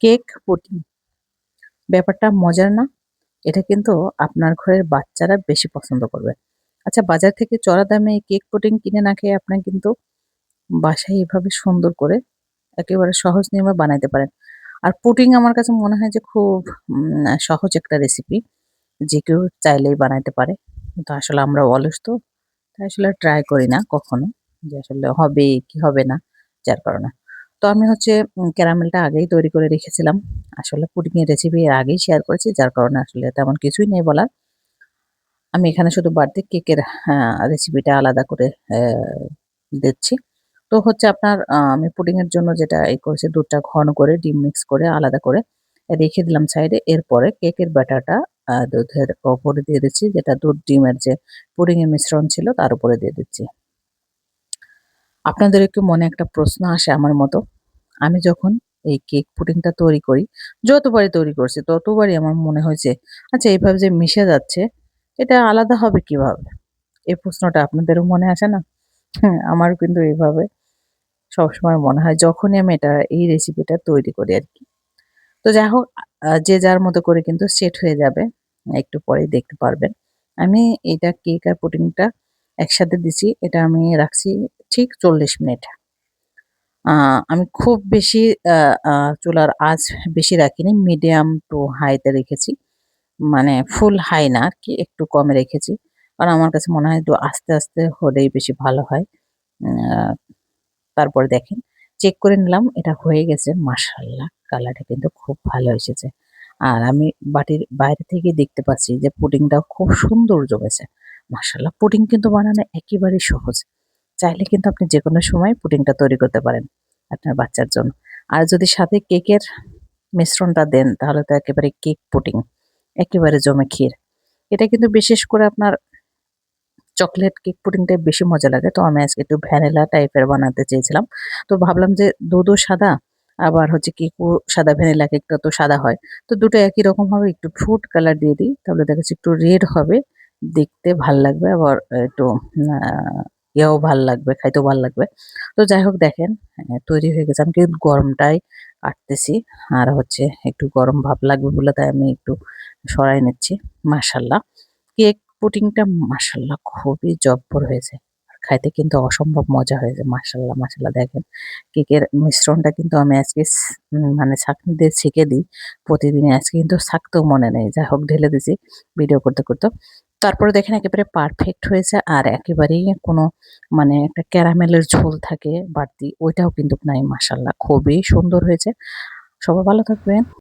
Cake pudding ব্যাপারটা মজার না? এটা কিন্তু আপনার ঘরের বাচ্চারা বেশি পছন্দ করবে। আচ্ছা, বাজার থেকে চড়া দামে এই কেক পুডিং কিনে না খেয়ে আপনারা কিন্তু বাসায় এভাবে সুন্দর করে একেবারে সহজ নিয়মে বানাইতে পারেন। আর পুডিং আমার কাছে মনে হয় যে খুব সহজ একটা রেসিপি। যে কেউ চাইলেই বানাইতে পারে। কিন্তু আসলে আমরা অলস তো, তাই আসলে ট্রাই করি না কখনো যে আসলে হবে কি হবে না, যার কারণে। তো আমি হচ্ছে ক্যারামেলটা আগেই তৈরি করে রেখেছিলাম। আসলে পুডিং এর রেসিপি এর আগেই শেয়ার করেছি, যার কারণে আসলে তেমন কিছুই নেই বলার। আমি এখানে শুধু বাড়তি কেকের রেসিপিটা আলাদা করে দিচ্ছি। তো হচ্ছে আপনার আমি পুডিং এর জন্য যেটা করেছি, দুধটা ঘন করে ডিম মিক্স করে আলাদা করে রেখে দিলাম সাইডে। এরপরে কেকের ব্যাটারটা দুধের উপরে দিয়ে দিচ্ছি, যেটা দুধ ডিমের যে পুডিং এর মিশ্রণ ছিল তার উপরে দিয়ে দিচ্ছি। আপনাদের একটু মনে একটা প্রশ্ন আসে আমার মতো। আমি যখন এই কেক পুডিংটা তৈরি করি, যতবারই তৈরি করছি ততবারই আমার মনে হয়েছে, আচ্ছা এভাবে যে মিশে যাচ্ছে, এটা আলাদা হবে কিভাবে? এই প্রশ্নটা আপনাদেরও মনে আসে না? হ্যাঁ, আমারও কিন্তু এভাবে সবসময় মনে হয় যখনই আমি এই রেসিপিটা তৈরি করি আরকি। তো যাই হোক, যে যার মতো করে কিন্তু সেট হয়ে যাবে। একটু পরেই দেখতে পারবেন। আমি এটা কেক আর পুডিংটা একসাথে দিছি। এটা আমি রাখছি ঠিক ৪০ মিনিট। আ আমি খুব বেশি আ আ চুলার আঁচ বেশি রাখিনি। মিডিয়াম টু হাই তে রেখেছি। মানে ফুল হাই না আরকি, একটু কমে রেখেছি। কারণ আমার কাছে মনে হয় একটু আস্তে, আস্তে হলেই বেশি ভালো হয়। আ তারপরে দেখেন, চেক করে নিলাম এটা হয়ে গেছে। মাশাআল্লাহ! কালারটা কিন্তু খুব ভালো এসেছে। আর আমি বাটির বাইরে থেকে দেখতে পাচ্ছি যে পুডিংটাও খুব সুন্দর জমেছে। মাশাআল্লাহ! পুডিং কিন্তু বানানো একেবারেই সহজ। চাইলে কিন্তু আপনি যেকোনো সময় পুডিংটা তৈরি করতে পারেন আপনার বাচ্চার জন্য। আর যদি সাথে কেকের মিশ্রণটা দেন তাহলে তো একেবারে কেক পুডিং, একেবারে জমে ক্ষীর। এটা কিন্তু বিশেষ করে আপনার চকোলেট কেক পুডিংটাই বেশি মজা লাগে। তো আমি আজকে একটু ভ্যানিলা টাইপের বানাতে চেয়েছিলাম। তো ভাবলাম যে দুধও সাদা, আবার হচ্ছে কেকও সাদা, ভ্যানিলা কেকটা তো সাদা হয়। তো দুটো একই রকম হবে, একটু ফ্রুট কালার দিয়ে দিই। তাহলে দেখা যাচ্ছে একটু রেড হবে। দেখতে ভাল লাগবে, আবার একটু আ ইয়েও ভাল লাগবে, খাইতেও ভাল লাগবে। তো যাই হোক দেখেন, তৈরি হয়ে গেছে। আমি কিন্তু গরমটাই কাটতেছি। আর হচ্ছে একটু গরম ভাব লাগবে বলে তাই আমি একটু সরাই নিচ্ছি। মাশাআল্লাহ! কেক পুডিংটা মাশাআল্লাহ খুবই জব্বর হয়েছে। আর খাইতে কিন্তু অসম্ভব মজা হয়েছে। মাশাআল্লাহ, মাশাআল্লাহ দেখেন। কেকের মিশ্রণটা কিন্তু আমি আজকে মানে ছাঁকনি দিয়ে ছেঁকে দিই প্রতিদিনই। আজকে কিন্তু ছাঁকতেও মনে নেই। যাই হোক ঢেলে দিছি ভিডিও করতে, করতে। তারপরে দেখেন একেবারে পারফেক্ট হয়েছে। আর একেবারেই কোনো মানে একটা ক্যারামেলের ঝোল থাকে বাড়তি, ওইটাও কিন্তু নাই। মাশাআল্লাহ খুবই সুন্দর হয়েছে। সবাই ভালো থাকবেন।